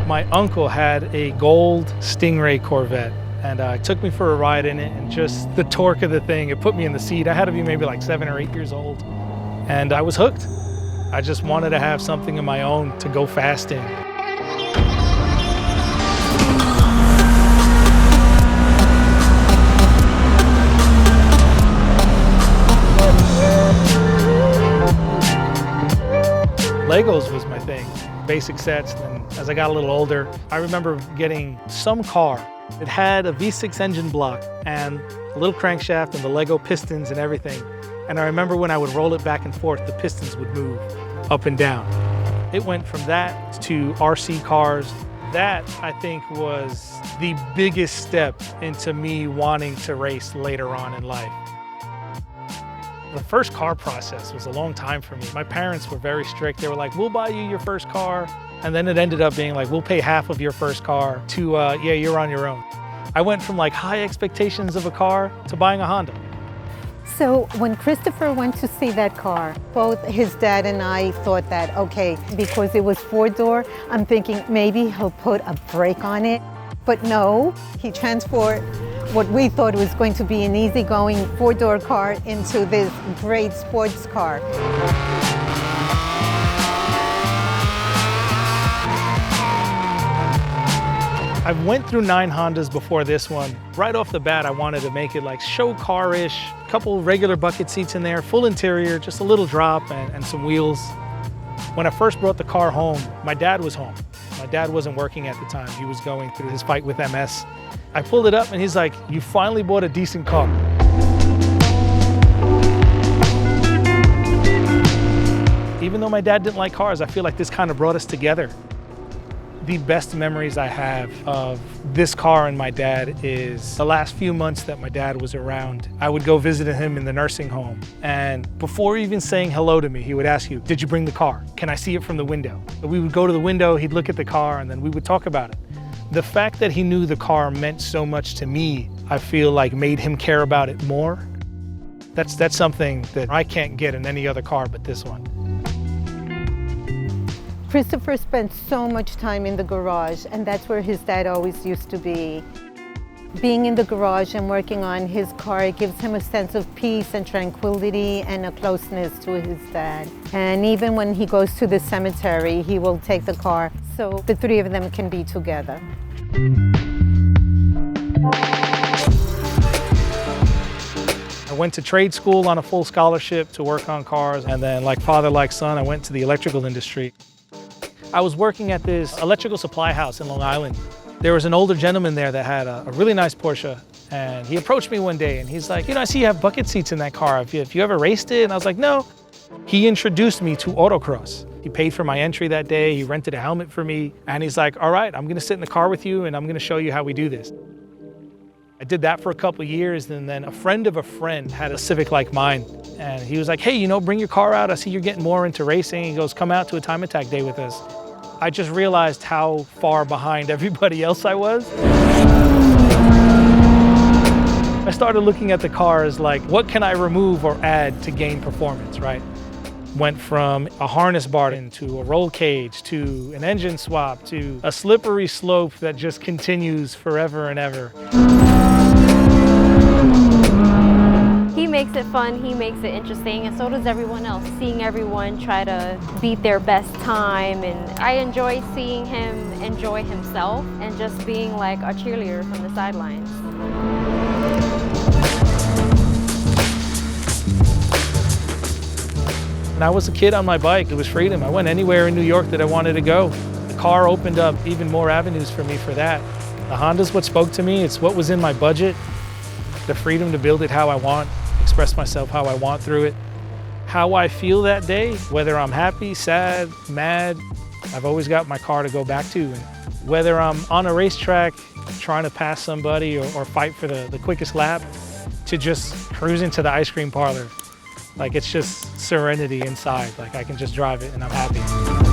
My uncle had a gold Stingray Corvette, and took me for a ride in it, and just the torque of the thing, it put me in the seat. I had to be maybe like 7 or 8 years old, and I was hooked. I just wanted to have something of my own to go fast in. Legos was my thing, basic sets. And as I got a little older, I remember getting some car. It had a V6 engine block and a little crankshaft and the Lego pistons and everything. And I remember when I would roll it back and forth, the pistons would move up and down. It went from that to RC cars. That, I think, was the biggest step into me wanting to race later on in life. The first car process was a long time for me. My parents were very strict. They were like, we'll buy you your first car. And then it ended up being like, we'll pay half of your first car to, yeah, you're on your own. I went from like high expectations of a car to buying a Honda. So when Christopher went to see that car, both his dad and I thought that, okay, because it was 4-door, I'm thinking maybe he'll put a brake on it. But no, he transformed what we thought was going to be an easygoing 4-door car into this great sports car. I went through 9 Hondas before this one. Right off the bat, I wanted to make it like show car-ish, a couple regular bucket seats in there, full interior, just a little drop and some wheels. When I first brought the car home, my dad was home. My dad wasn't working at the time. He was going through his fight with MS. I pulled it up and he's like, you finally bought a decent car. Even though my dad didn't like cars, I feel like this kind of brought us together. The best memories I have of this car and my dad is the last few months that my dad was around. I would go visit him in the nursing home, and before even saying hello to me, he would ask you, did you bring the car? Can I see it from the window? We would go to the window, he'd look at the car, and then we would talk about it. The fact that he knew the car meant so much to me, I feel like made him care about it more. That's something that I can't get in any other car but this one. Christopher spent so much time in the garage, and that's where his dad always used to be. Being in the garage and working on his car, it gives him a sense of peace and tranquility and a closeness to his dad. And even when he goes to the cemetery, he will take the car so the three of them can be together. I went to trade school on a full scholarship to work on cars, and then like father, like son, I went to the electrical industry. I was working at this electrical supply house in Long Island. There was an older gentleman there that had a really nice Porsche, and he approached me one day and he's like, you know, I see you have bucket seats in that car. If you ever raced it? And I was like, no. He introduced me to autocross. He paid for my entry that day. He rented a helmet for me. And he's like, all right, I'm gonna sit in the car with you and I'm gonna show you how we do this. I did that for a couple of years, and then a friend of a friend had a Civic like mine. And he was like, hey, you know, bring your car out. I see you're getting more into racing. He goes, come out to a time attack day with us. I just realized how far behind everybody else I was. I started looking at the car as like, what can I remove or add to gain performance, right? Went from a harness bar into a roll cage to an engine swap to a slippery slope that just continues forever and ever. He makes it fun, he makes it interesting, and so does everyone else. Seeing everyone try to beat their best time, and I enjoy seeing him enjoy himself and just being like a cheerleader from the sidelines. When I was a kid on my bike, it was freedom. I went anywhere in New York that I wanted to go. The car opened up even more avenues for me for that. The Honda's what spoke to me. It's what was in my budget. The freedom to build it how I want, express myself how I want through it. How I feel that day, whether I'm happy, sad, mad, I've always got my car to go back to. And whether I'm on a racetrack trying to pass somebody or fight for the quickest lap, to just cruising to the ice cream parlor. Like, it's just serenity inside. Like, I can just drive it and I'm happy.